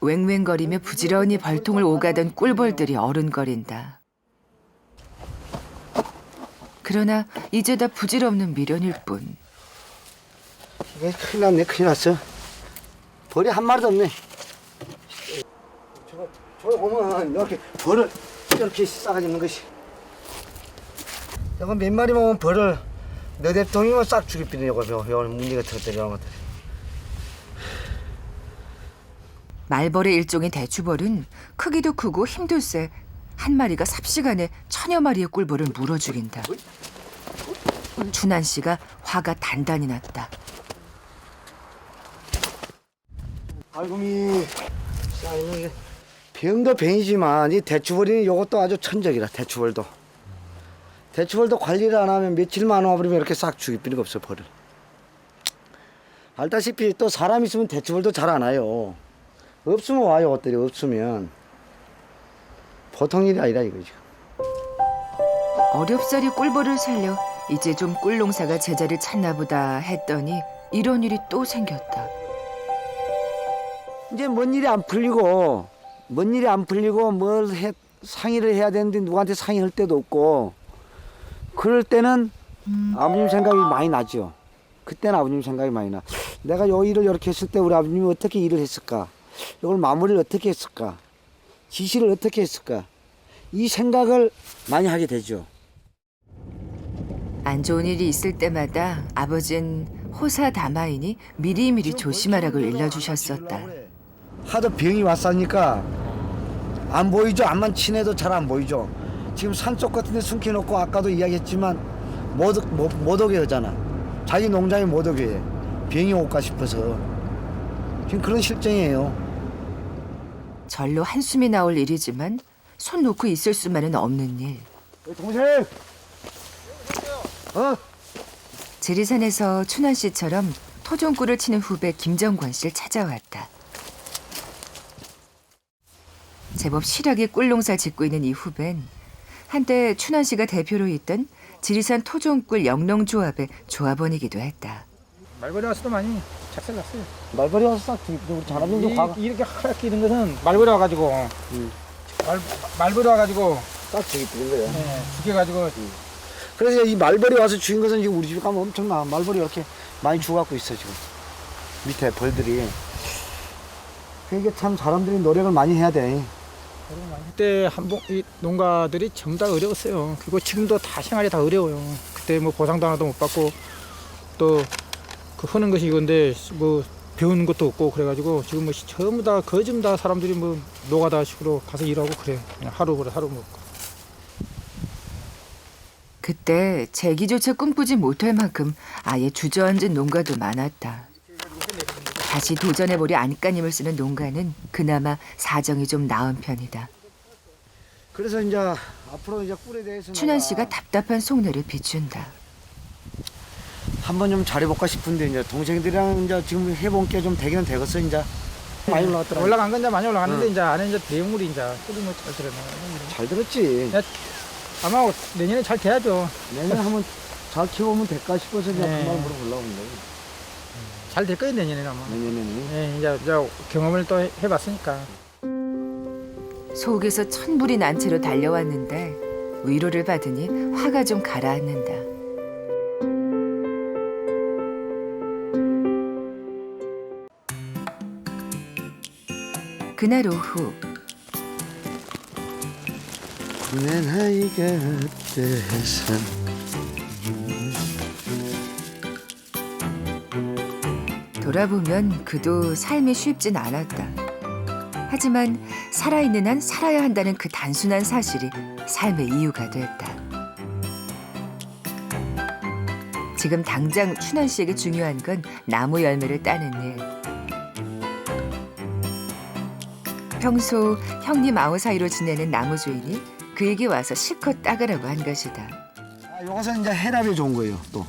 웽웽거리며 부지런히 벌통을 오가던 꿀벌들이 어른거린다. 그러나 이제 다 부질없는 미련일 뿐. 이게 큰일 났네, 큰일 났어. 벌이 한 마리도 없네. 저거 보면 이렇게 벌을 이렇게 싸가지고 있는 것이. 이거 몇 마리만 오면 벌을 몇 앱통이면 싹 죽이비는 이거 문제가 들었다 이런 것들. 말벌의 일종인 대추벌은 크기도 크고 힘도 세 한 마리가 삽시간에 천여 마리의 꿀벌을 물어 죽인다. 춘한 씨가 화가 단단히 났다. 아이고미, 쌓이는 게 병도 병이지만 이 대추벌이는 이것도 아주 천적이라. 대추벌도 관리를 안 하면 며칠만 와버리면 이렇게 싹 죽일 필요가 없어 벌을. 알다시피 또 사람 있으면 대추벌도 잘 안 와요. 없으면 와요. 것들이 없으면 보통 일이 아니라 이거죠. 어렵사리 꿀벌을 살려 이제 좀 꿀농사가 제자를 찾나 보다 했더니 이런 일이 또 생겼다. 이제 뭔 일이 안 풀리고 상의를 해야 되는데 누구한테 상의할 데도 없고 그럴 때는 아버님 생각이 많이 나죠. 그때는 아버님 생각이 많이 나. 내가 요 일을 이렇게 했을 때 우리 아버님이 어떻게 일을 했을까? 이걸 마무리를 어떻게 했을까? 지시를 어떻게 했을까? 이 생각을 많이 하게 되죠. 안 좋은 일이 있을 때마다 아버진 호사다마이니 미리미리 조심하라고 일러주셨었다. 하도 병이 왔으니까 안 보이죠? 암만 친해도 잘 안 보이죠? 지금 산속 같은 데 숨겨놓고 아까도 이야기했지만 못 오게 하잖아. 자기 농장에 못 오게 해. 병이 올까 싶어서. 지금 그런 실정이에요. 절로 한숨이 나올 일이지만 손 놓고 있을 수만은 없는 일. 동생! 지리산에서 춘환 씨처럼 토종꿀을 치는 후배 김정권 씨를 찾아왔다. 제법 실하게 꿀농사 짓고 있는 이 후배는 한때 춘환 씨가 대표로 있던 지리산 토종꿀 영농조합의 조합원이기도 했다. 말벌이 와서도 많이 작살났어요. 말벌이 와서 싹 우리 잘하면서 과가 이렇게 하얗게 있는 것은 말벌이 와가지고 말벌이 와가지고 싹 저기 뜨는 거예요. 죽여가지고 그래서 이 말벌이 와서 죽인 것은 지금 우리 집에 가면 엄청나. 말벌이 이렇게 많이 죽어갖고 있어 지금. 밑에 벌들이. 이게 참 사람들이 노력을 많이 해야 돼. 그때 이 농가들이 전부 다 어려웠어요. 그리고 지금도 다 생활이 다 어려워요. 그때 뭐 보상도 하나도 못 받고 또 그 하는 것이 이건데 뭐 배우는 것도 없고 그래가지고 지금 뭐 전부 다 거짓 다 사람들이 뭐 노가다식으로 가서 일하고 그래. 그냥 하루 먹고. 그때 재기조차 꿈꾸지 못할 만큼 아예 주저앉은 농가도 많았다. 다시 도전해보려 안간힘을 쓰는 농가는 그나마 사정이 좀 나은 편이다. 그래서 이제 앞으로 이제 꿀에 대해서 춘환 씨가 답답한 속내를 비춘다. 한번 좀 잘해볼까 싶은데 이제 동생들이랑 이제 지금 해본 게 좀 되기는 되겠어 이제. 많이 올라갔더라. 올라간 건 이제 많이 올라갔는데 이제 안에 이제 대용물이 이제 뿌리 뭐잘 들었나. 잘 들었지. 아마 내년에 잘 돼야죠. 내년 한번 잘 키워보면 될까 싶어서 이제 네. 그 말 물어보려고 합니다. 잘 될 거예요 내년에는 아마. 내년에는. 네, 이제 경험을 또 해봤으니까. 속에서 천불이 난 채로 달려왔는데 위로를 받으니 화가 좀 가라앉는다. 그날 오후 내 나이 곁에서 돌아보면 그도 삶이 쉽진 않았다. 하지만 살아있는 한 살아야 한다는 그 단순한 사실이 삶의 이유가 됐다. 지금 당장 춘환 씨에게 중요한 건 나무 열매를 따는 일. 평소 형님 아우 사이로 지내는 나무 주인이 그에게 와서 실컷 따가라고 한 것이다. 아, 요것은 이제 혈압에 좋은 거예요 또.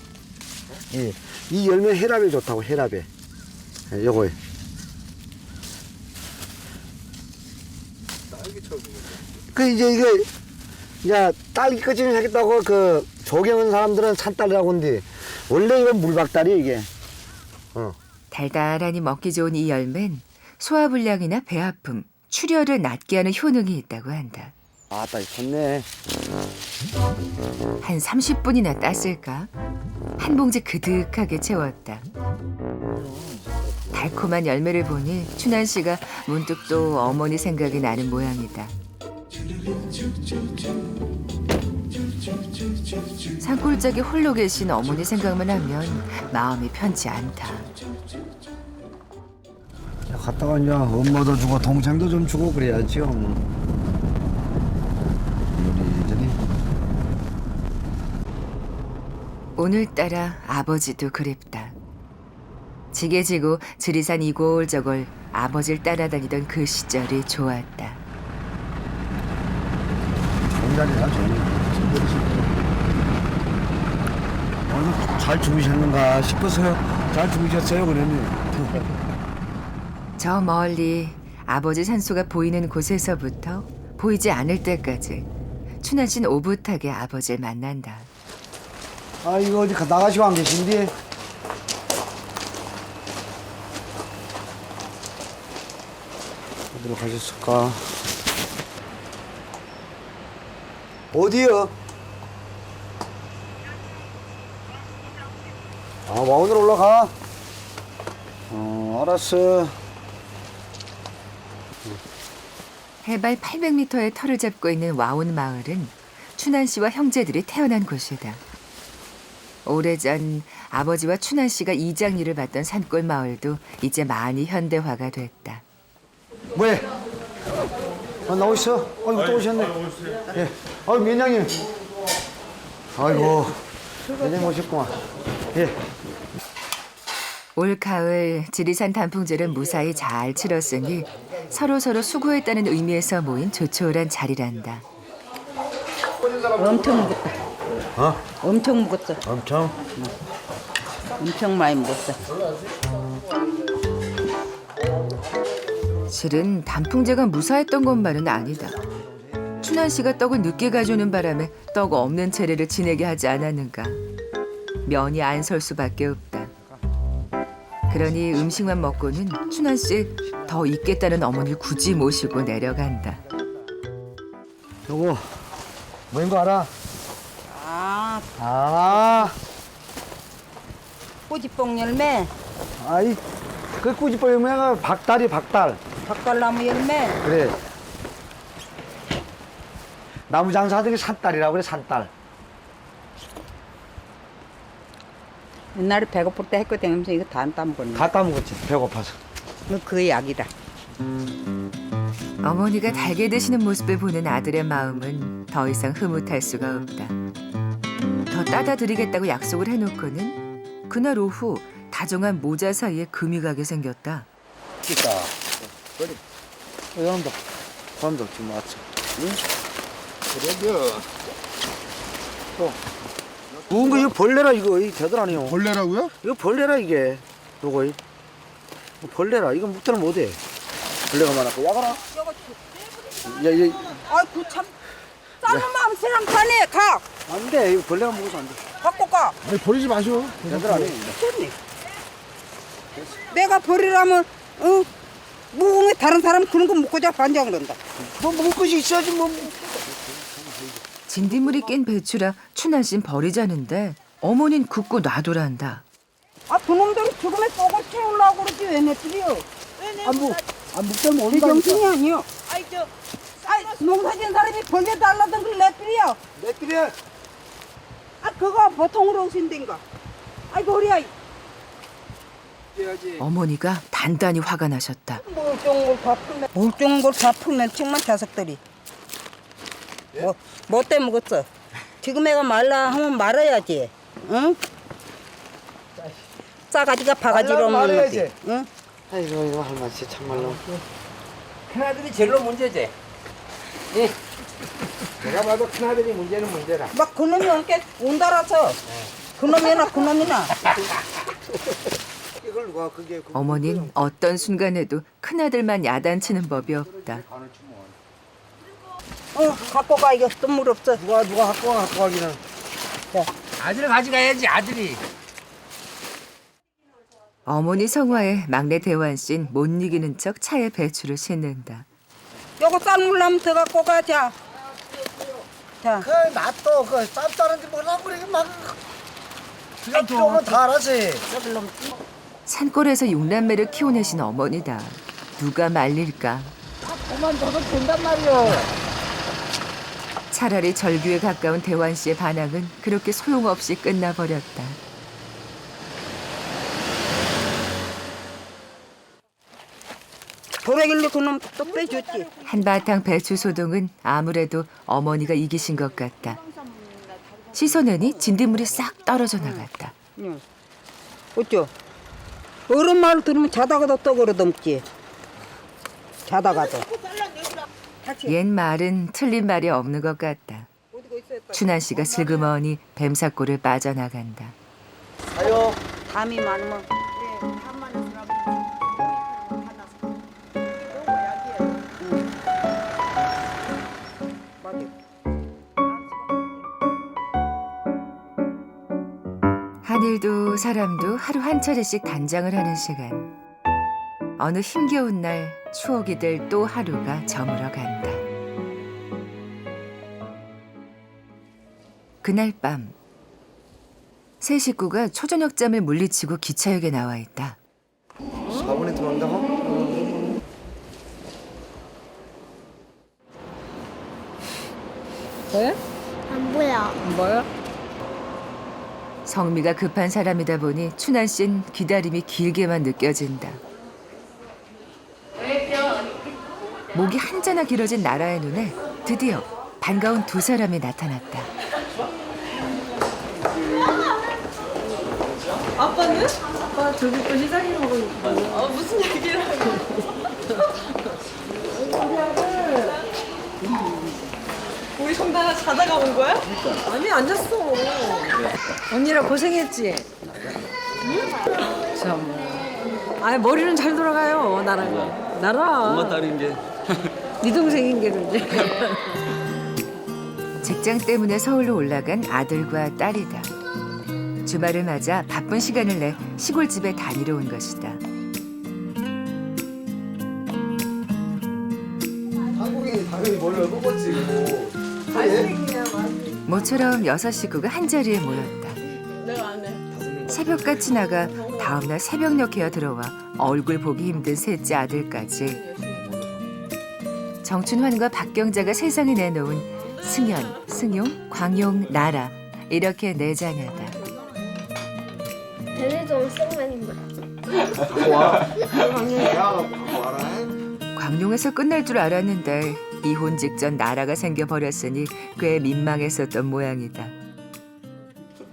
예. 이 열매 혈압에 좋다고 혈압에. 예, 요거에. 그 이제 이게 이제 딸기까지는 하겠다고 그 조경한 사람들은 산딸이라고 하는데 원래 이건 물박딸이 이게. 달달하니 먹기 좋은 이 열매는 소화불량이나 배 아픔, 출혈을 낫게 하는 효능이 있다고 한다. 아따 좋네. 한 30분이나 땄을까? 한 봉지 그득하게 채웠다. 달콤한 열매를 보니 춘한 씨가 문득 또 어머니 생각이 나는 모양이다. 산골짜기 홀로 계신 어머니 생각만 하면 마음이 편치 않다. 갔다가 이제 엄마도 주고 동생도 좀 주고 그래야지요. 이리저리. 오늘따라 아버지도 그립다. 지게지고 지리산 이골저골 아버지를 따라다니던 그 시절이 좋았다. 좋은 자리야 저는. 오늘 잘 주무셨는가 싶어서요. 잘 주무셨어요 그랬네. 저 멀리 아버지 산소가 보이는 곳에서부터 보이지 않을 때까지 춘한 씨는 오붓하게 아버지를 만난다. 아 이거 어디 나가시고 안 계신데? 어디로 가셨을까? 어디요? 아 와운으로 올라가? 알았어. 해발 800m의 터를 잡고 있는 와온 마을은 춘한 씨와 형제들이 태어난 곳이다. 오래전 아버지와 춘한 씨가 이장일을 받던 산골 마을도 이제 많이 현대화가 됐다. 뭐해? 나오 있어? 아이고 또 오셨네. 예. 아이고 면장님. 아이고 면장님 오셨구만. 예. 올 가을 지리산 단풍제를 무사히 잘 치렀으니 서로서로 수고했다는 의미에서 모인 조촐한 자리란다. 엄청 무겁다. 어? 엄청 무겁어. 엄청? 엄청 많이 먹었어. 실은 단풍제가 무사했던 것만은 아니다. 춘한 씨가 떡을 늦게 가져오는 바람에 떡 없는 차례를 지내게 하지 않았는가. 면이 안 설 수밖에 없다. 그러니 음식만 먹고는 춘한 씨 더 있겠다는 어머니를 굳이 모시고 내려간다. 요거 뭐인 거 알아? 아, 꼬지뽕 열매, 아이 그 꾸지뽀 유명가 박달이 박달. 박달나무 열매, 그래. 나무 장사들이 산딸이라고 그래 산딸. 옛날에 배고플 때 학교 다니면서 이거 다 안 따먹었네. 다 따먹었지 배고파서. 그 약이라. 어머니가 달게 드시는 모습을 보는 아들의 마음은 더 이상 흐뭇할 수가 없다. 더 따다 드리겠다고 약속을 해놓고는 그날 오후 다정한 모자 사이에 금이 가게 생겼다. 있다. 그래. 여러분들, 사람들 지금 왔어. 응? 그래요. 또. 무슨 거 이거 벌레라 이거 이 되더라니요. 벌레라고요? 이거 벌레라 이게. 요거 이 벌레라. 이거 묵더는 못해. 벌레가 많았고 와가라. 야, 아이고 참, 싸는 마음 세상 가네 가. 안 돼. 이거 벌레가 먹어서 안 돼. 갖고 가. 아니 버리지 마시오. 되더라니. 좋네. 내가 버리라면 무공에 다른 사람 그런 거 먹고 자 반장 그런다. 뭐 먹을 것이 있어야지 뭐. 진딧물이 낀 배추라 춘한 씨는 버리자는데 어머니는 굽고 놔두란다. 아 그놈들이 죽음에 썩어 채우려고 그러지 왜 내뜨려? 안 묵더면 온다. 제정신이 아니여. 아이 농사진 사람이 벌레 달라던 걸 내뜨려. 내 집에 아 그거 보통으로 오신댄가. 아이고 우리야. 어머니가 단단히 화가 나셨다. 멀쩡한 걸 다 풀면 정말 자석들이. 뭐 때문에 먹었어? 지금 애가 말라 하면 말아야지. 응? 싸가지가 바가지로 없는 말아야지. 거지. 응? 아이고 이거 할머니 진짜 참말로. 큰아들이 제일로 문제지. 예. 내가 봐도 큰아들이 문제는 문제라. 막 그놈이 온게 온달아서 그놈이나 그놈이나. 이걸 누가 그게 어머니는 어떤 순간에도 큰아들만 야단치는 법이 없다. 갖고 가 이거 또 물 없어. 누가 갖고 가기는. 아들을 가져가야지 아들이. 어머니 성화에 막내 대환 씨는 못 이기는 척 차에 배추를 싣는다. 요거 쌀물라면 더 갖고 가. 자. 자. 그 놔둬. 그 쌉싸른지 뭐라고 그래 막. 그냥 들어오면 다 알아지. 산골에서 육남매를 키워내신 어머니다. 누가 말릴까? 그만둬도 된단 말이야. 차라리 절규에 가까운 대환 씨의 반항은 그렇게 소용없이 끝나버렸다. 도래길로 그놈 또 빼줬지. 한바탕 배추 소동은 아무래도 어머니가 이기신 것 같다. 씻어내니 진딧물이 싹 떨어져 나갔다. 응. 어쩌? 어른 말 들으면 자다가도 떡으로 넘지. 자다가도. 옛 말은 틀린 말이 없는 것 같다. 춘한 씨가 슬그머니 뱀사골을 빠져나간다. 가요. 담이 많으면. 하늘도 사람도 하루 한 차례씩 단장을 하는 시간. 어느 힘겨운 날 추억이 될 또 하루가 저물어 간다. 그날 밤 세 식구가 초저녁잠을 물리치고 기차역에 나와 있다. 4분에 들어온다고? 안 보여. 성미가 급한 사람이다 보니 춘한 씨는 기다림이 길게만 느껴진다. 목이 한자나 길어진 나라의 눈에 드디어 반가운 두 사람이 나타났다. 아빠는? 아빠 저기 또 시장에 가고 있고. 무슨 얘기를 하고. 우리 성단아 자다가 온 거야? 아니 안 잤어. 언니랑 고생했지? 응? 참. 아니 머리는 잘 돌아가요 나랑. 나랑. 엄마 딸인 게. 네 동생인 게로 이제. 직장 때문에 서울로 올라간 아들과 딸이다. 주말을 맞아 바쁜 시간을 내 시골집에 다니러 온 것이다. 한국인이 당연히 머리를 뽑았지 이거. 모처럼 6식구가 한자리에 모였다. 내가 안 해. 새벽같이 나가 다음날 새벽녘에야 들어와 얼굴 보기 힘든 셋째 아들까지. 정춘환과 박경자가 세상에 내놓은 승현, 승용, 광용, 나라 이렇게 네 자녀다. 대대적으로 쌩맨인 거야. 광룡에서 끝날 줄 알았는데 이혼 직전 나라가 생겨버렸으니 꽤 민망했었던 모양이다.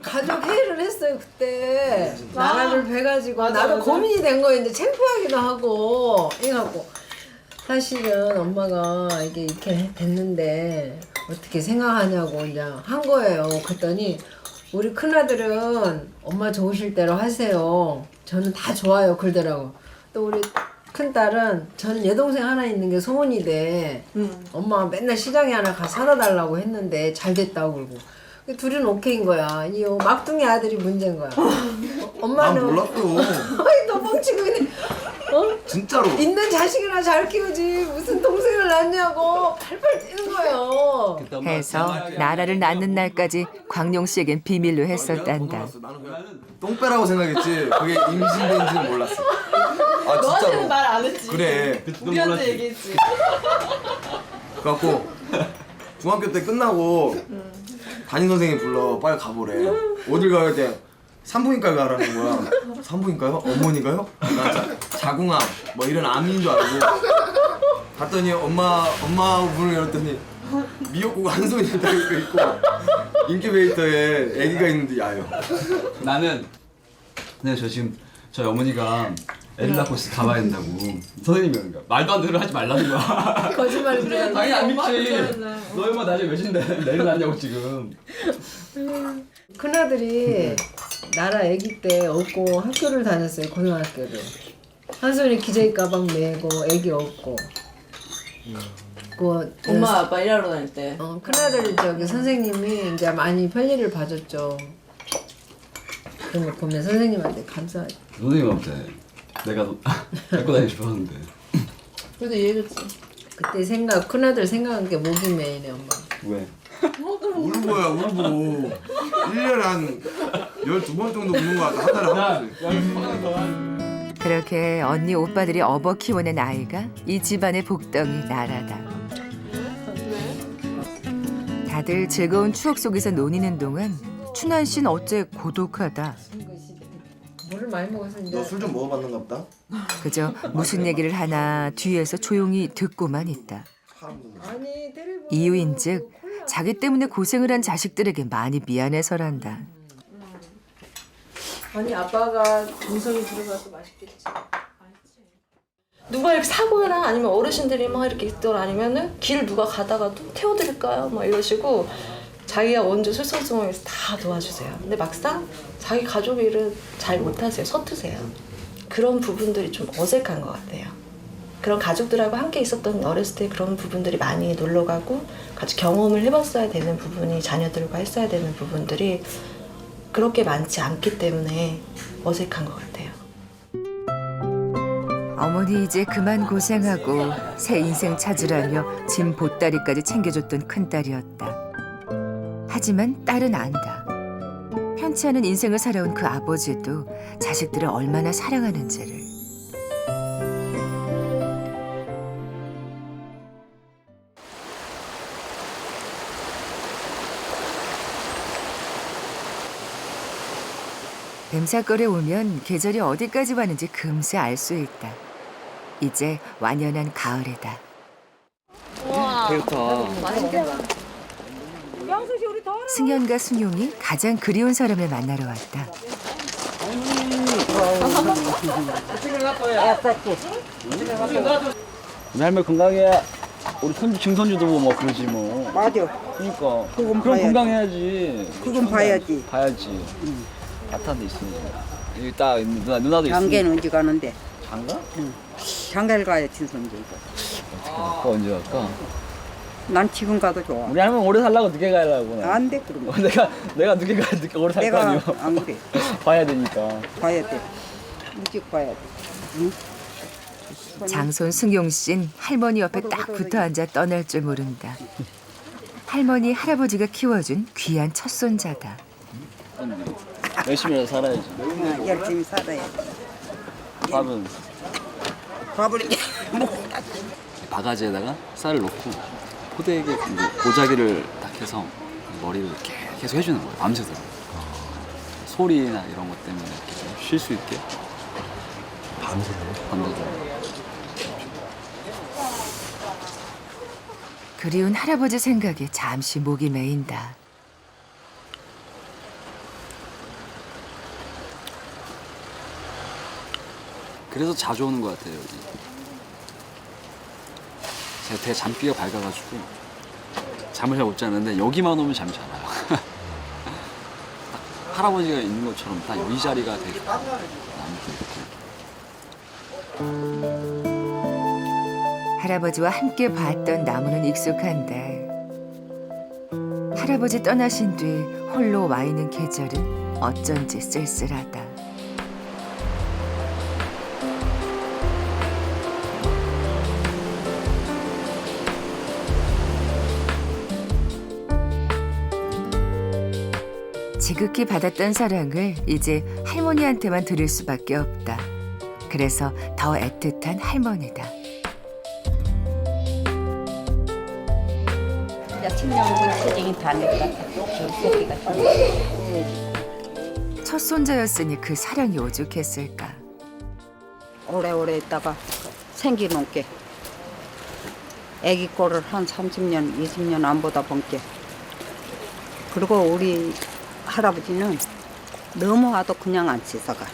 가족 회의를 했어요 그때. 나라를 뵈가지고 나도 고민이 된 거였는데 창피하기도 하고 이래갖고 사실은 엄마가 이게 이렇게 됐는데 어떻게 생각하냐고 이제 한 거예요. 그랬더니 우리 큰아들은 엄마 좋으실 대로 하세요. 저는 다 좋아요 그러더라고. 또 우리 큰딸은 저는 여동생 하나 있는 게 소원이 돼. 엄마가 맨날 시장에 하나 가서 사다 달라고 했는데 잘 됐다고 그러고. 둘은 오케이인 거야. 이 막둥이 아들이 문제인 거야. 엄마는 난 몰랐어. 아이 너 뻥치고 있네. 어? 진짜로. 있는 자식이나 잘 키우지 무슨 동생을 낳냐고 팔팔 뛰는 거예요. 해서 나라를 낳는 날까지 광룡 씨에겐 비밀로 했었단다. 똥 빼라고 생각했지. 그게 임신된지는 몰랐어. 아 진짜로. 말 안 했지. 그래. 우리한테 얘기했지. 그래갖고 중학교 때 끝나고 담임 선생님 불러 빨리 가보래. 어딜 가야 돼? 산부인과 가라는 거야. 산부인과요? 어머니가요? 나 자궁암 뭐 이런 암인 줄 알고 갔더니 엄마 문을 열었더니 미역국 한 손이 딱 있고 인큐베이터에 아기가 있는데 야요. 나는 근데 저 지금 저희 어머니가 애를 낳고 있어 가봐야 된다고 선생님이 그런 거야. 말도 안 되는 거 하지 말라는 거야. 거짓말인 줄 알았어. 당연히 안 믿지. 너희 엄마 나중에 몇인데 애를 낳냐고 지금. 큰아들이 나라 아기 때 업고 학교를 다녔어요. 고등학교를. 한 손에 기저귀 가방 메고 아기 업고. 그 엄마 아빠 일하러 다닐 때. 큰아들 저기 선생님이 이제 많이 편리를 봐줬죠. 그런 거 보면 선생님한테 감사하지. 선생님한테 내가 데리고 다니고 싶었는데. 그래도 이해했지. 그때 큰아들 생각한 게 목이 메이네 엄마. 왜? 울보야 울보. 1년에 한 12번 정도 우는 거 같아. 한 달에 한 번씩. 그렇게 언니 오빠들이 업어 키워낸 아이가 이 집안의 복덩이 나라다. 다들 즐거운 추억 속에서 노니는 동안 춘환 씨는 어째 고독하다. 물을 많이 먹어서 이제 너 술 좀 먹어봤는가 보다. 그저 무슨 얘기를 하나 뒤에서 조용히 듣고만 있다. 아니 때리고 이유인즉 자기 때문에 고생을 한 자식들에게 많이 미안해서란다. 아니 아빠가 정성이 들어가서 맛있겠지. 누가 이렇게 사고나 아니면 어르신들이 막 이렇게 있더라 아니면은 길 누가 가다가도 태워드릴까요? 막 이러시고 자기가 먼저 솔선수범해서 다 도와주세요. 근데 막상 자기 가족 일은 잘 못하세요. 서투세요. 그런 부분들이 좀 어색한 것 같아요. 그런 가족들하고 함께 있었던 어렸을 때 그런 부분들이 많이 놀러가고 같이 경험을 해봤어야 되는 부분이 자녀들과 했어야 되는 부분들이 그렇게 많지 않기 때문에 어색한 것 같아요. 어머니 이제 그만 고생하고 새 인생 찾으라며 짐 보따리까지 챙겨줬던 큰딸이었다. 하지만 딸은 안다. 편치 않은 인생을 살아온 그 아버지도 자식들을 얼마나 사랑하는지를. 뱀사골에 오면 계절이 어디까지 왔는지 금세 알 수 있다. 이제 완연한 가을이다. 승현과 승용이 가장 그리운 사람을 만나러 왔다. 우리 할머니 건강해. 우리 손주 증손주도 보고 뭐 그러지 뭐. 맞아. 그러니까. 그건 그럼 봐야지. 건강해야지. 그건 봐야지. 봐야지. 따뜻한 데 있으니까. 여기 딱 누나도 있으니까. 장계는 언제 가는데? 장가? 장가를 가야 친손제 이거. 그 언제 갈까? 난 지금 가도 좋아. 우리 할머니 오래 살라고 늦게 가려고. 안 돼 그런 거. 내가 늦게 가야 늦게 오래 살 거 내가 아니야. 안 그래. 봐야 되니까. 봐야 돼. 일찍 봐야 돼. 응? 장손 승용 씨는 할머니 옆에 딱 붙어 앉아 떠날 줄 모른다. 할머니 할아버지가 키워준 귀한 첫손자다. 열심히 해서 살아야지. 열심히 살아야지. 밥은 밥을 이렇게 먹고 바가지에다가 쌀을 넣고 포대에게 보자기를 딱 해서 머리를 이렇게 계속 해주는 거예요. 밤새도록. 소리나 이런 것 때문에 쉴 수 있게. 밤새도록. 그리운 할아버지 생각에 잠시 목이 메인다. 그래서 자주 오는 것 같아요, 여기. 제가 되게 잠기가 밝아가지고 잠을 잘 못 자는데 여기만 오면 잠이 잘 와요. 딱 할아버지가 있는 것처럼 딱 이 자리가 되게 나한테 이렇게. 할아버지와 함께 봤던 나무는 익숙한데 할아버지 떠나신 뒤 홀로 와 있는 계절은 어쩐지 쓸쓸하다. 지극히 받았던 사랑을 이제 할머니한테만 들을 수밖에 없다. 그래서 더 애틋한 할머니다. 첫 손자였으니 그 사랑이 오죽했을까. 오래오래 있다가 생기놓은 게 애기 꼴을 한 30년, 20년 안 보다 본 게. 그리고 우리 할아버지는 너무 와도 그냥 안 씻어가.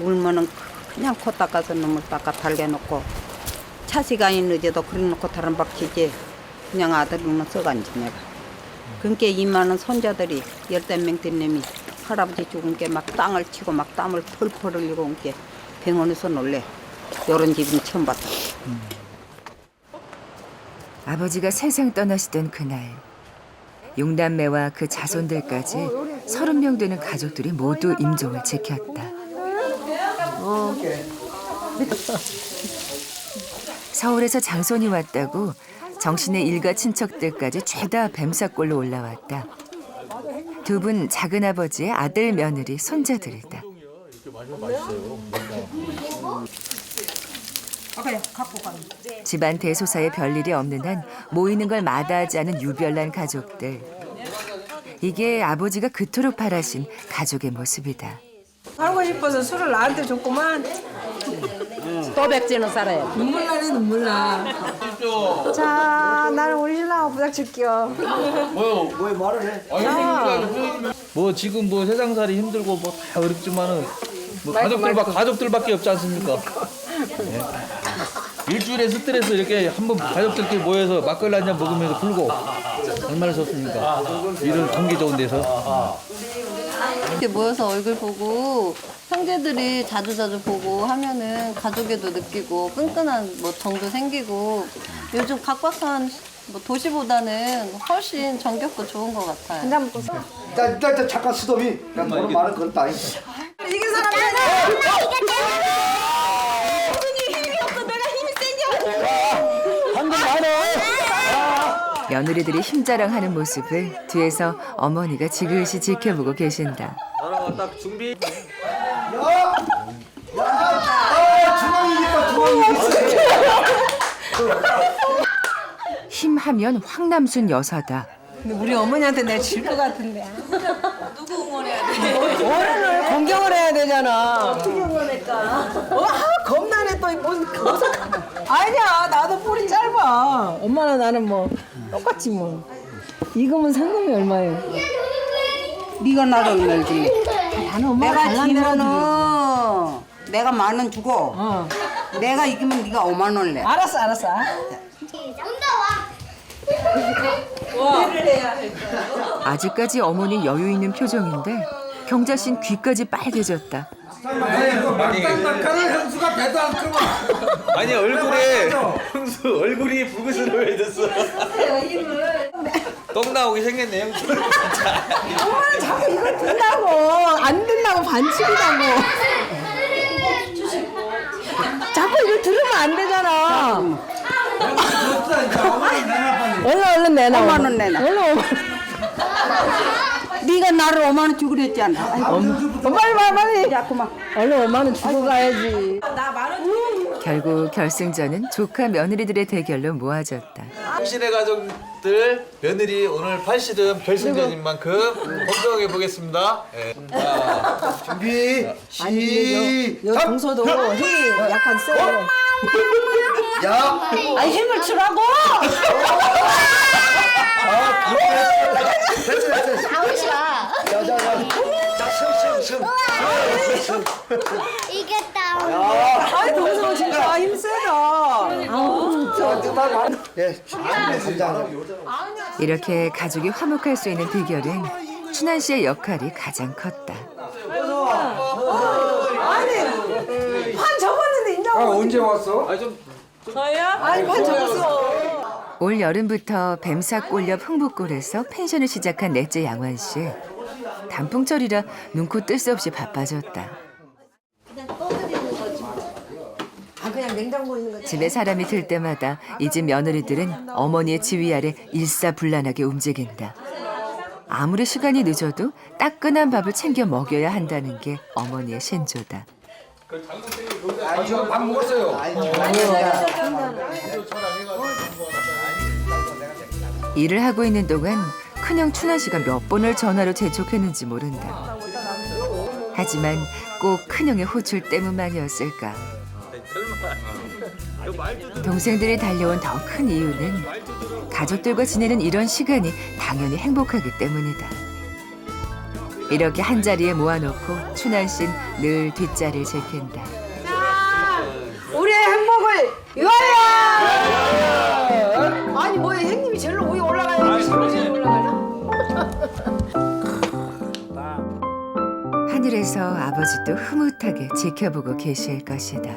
울면은 그냥 코 닦아서 눈물 닦아 달래놓고 차 시간이 늦어도 그래놓고 다른 박치지 그냥 아들은 써간지 내가. 그러니까 이 많은 손자들이 10명 된 놈이 할아버지 죽은 게 막 땅을 치고 막 땀을 펄펄 흘리고 온 게 병원에서 놀래. 요런 집은 처음 봤다. 아버지가 세상 떠나시던 그날 용남매와 그 자손들까지 30명 되는 가족들이 모두 임종을 지켰다. 서울에서 장손이 왔다고 정신의 일가 친척들까지 죄다 뱀사골로 올라왔다. 두 분 작은아버지의 아들 며느리 손자들이다. 집안 대소사에 별일이 없는 한 모이는 걸 마다하지 않은 유별난 가족들. 이게 아버지가 그토록 바라신 가족의 모습이다. 살고 싶어서 술을 나한테 줬구만. 또 백제는 살아요. 눈물 나네 눈물 나. 자, 나는 우리 신랑하고 부닥칠게요. 뭐 지금 뭐 세상살이 힘들고 뭐 다 어렵지만은 뭐 가족들밖에 없지 않습니까? 네. 일주일에 스트레스 이렇게 한번 가족들끼리 모여서 막걸리 한잔 먹으면서 불고 얼마나 좋습니까? 이런 공기 좋은 데서. 이렇게 모여서 얼굴 보고 형제들이 자주자주 보고 하면은 가족애도 느끼고 끈끈한 뭐 정도 생기고 요즘 각박한 뭐 도시보다는 훨씬 정겹고 좋은 것 같아요. 한잔 먹고 써. 일단 잠깐 스톱이. 난 너무 말은 그렇다. 이긴 사람 며느리들이 힘자랑하는 모습을 뒤에서 어머니가 지그시 지켜보고 계신다. 딱 준비. 힘하면 황남순 여사다. 근데 우리 어머니한테 내가 질 것 같은데. 누구 응원해야 돼? 어른을 공경을 해야 되잖아. 어떻게 응원할까? 겁나네 또 무슨 아니야 나도 뿌리 짧아. 엄마나 나는 뭐 똑같지 뭐. 이거면 상금이 얼마예요? 네가 나를 얼마지? 나는 엄마가 내가 달란 지면은 대로 내가 10,000원 주고 내가 이기면 네가 5만 원 내. 알았어. 아직까지 어머니 여유 있는 표정인데 경자씨는 귀까지 빨개졌다. 막간막간을 형수가 배도 안 크고. 아니 얼굴에 형수 얼굴이 붉으스러워졌어. 똥 나오게 생겼네 형수. 엄마는 자꾸 이걸 든다고 안 된다고 반칙이라고. 자꾸 이걸 들으면 안 되잖아. 얼른 내놔. 5만 원 내놔. 얼른 네가 나를 5만 원 주기로 했잖아. 빨리. 자꾸만. 얼른 5만 원 주고 가야지. 결국 결승전은 조카 며느리들의 대결로 모아졌다. 당신의 가족들 며느리 오늘 팔씨름 결승전인 만큼 걱정해 보겠습니다. 네. 자, 준비. 여 동서도 힘이 약간 세요. 야. 아니 힘을 주라고. 아니 동서 진짜 힘 세다. 아우 이렇게 가족이 화목할 수 있는 비결은 춘한 씨의 역할이 가장 컸다. 아니 판 접었는데 인정. 언제 왔어? 아니 판 접었어. 올 여름부터 뱀사골 옆 흥북골에서 펜션을 시작한 넷째 양환 씨. 단풍철이라 눈코 뜰 새 없이 바빠졌다. 그냥 냉장고에 있는 거. 집에 사람이 들 때마다 이 집 며느리들은 어머니의 지휘 아래 일사불란하게 움직인다. 아무리 시간이 늦어도 따끈한 밥을 챙겨 먹여야 한다는 게 어머니의 신조다. 밥 먹었어요. 일을 하고 있는 동안 큰형 춘한 씨가 몇 번을 전화로 재촉했는지 모른다. 하지만 꼭 큰형의 호출 때문만이었을까. 동생들이 달려온 더 큰 이유는 가족들과 지내는 이런 시간이 당연히 행복하기 때문이다. 이렇게 한자리에 모아놓고 춘한 씨는 늘 뒷자리를 지킨다. 우리의 행복을 위하여! 아니 뭐야 형님이 제일로 위에 올라가야 제일로 올라가냐? 하늘에서 아버지도 흐뭇하게 지켜보고 계실 것이다.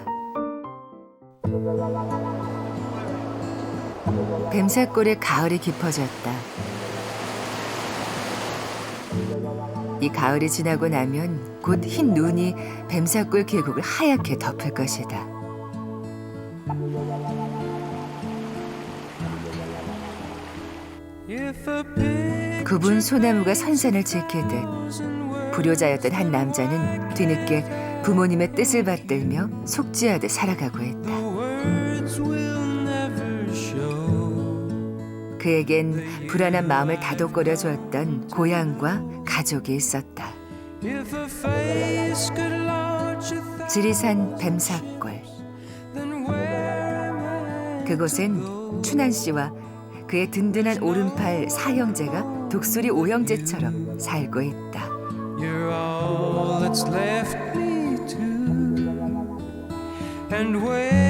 뱀사골의 가을이 깊어졌다. 이 가을이 지나고 나면 곧 흰 눈이 뱀사골 계곡을 하얗게 덮을 것이다. 굽은 소나무가 선산을 지키듯 불효자였던 한 남자는 뒤늦게 부모님의 뜻을 받들며 속죄하듯 살아가고 했다. 그에겐 불안한 마음을 다독거려 주었던 고향과 가족이 있었다. 지리산 뱀사골. 그곳엔 춘한 씨와 그의 든든한 오른팔 사형제가 독수리 오형제처럼 살고 있다. You're all that's left me to, and where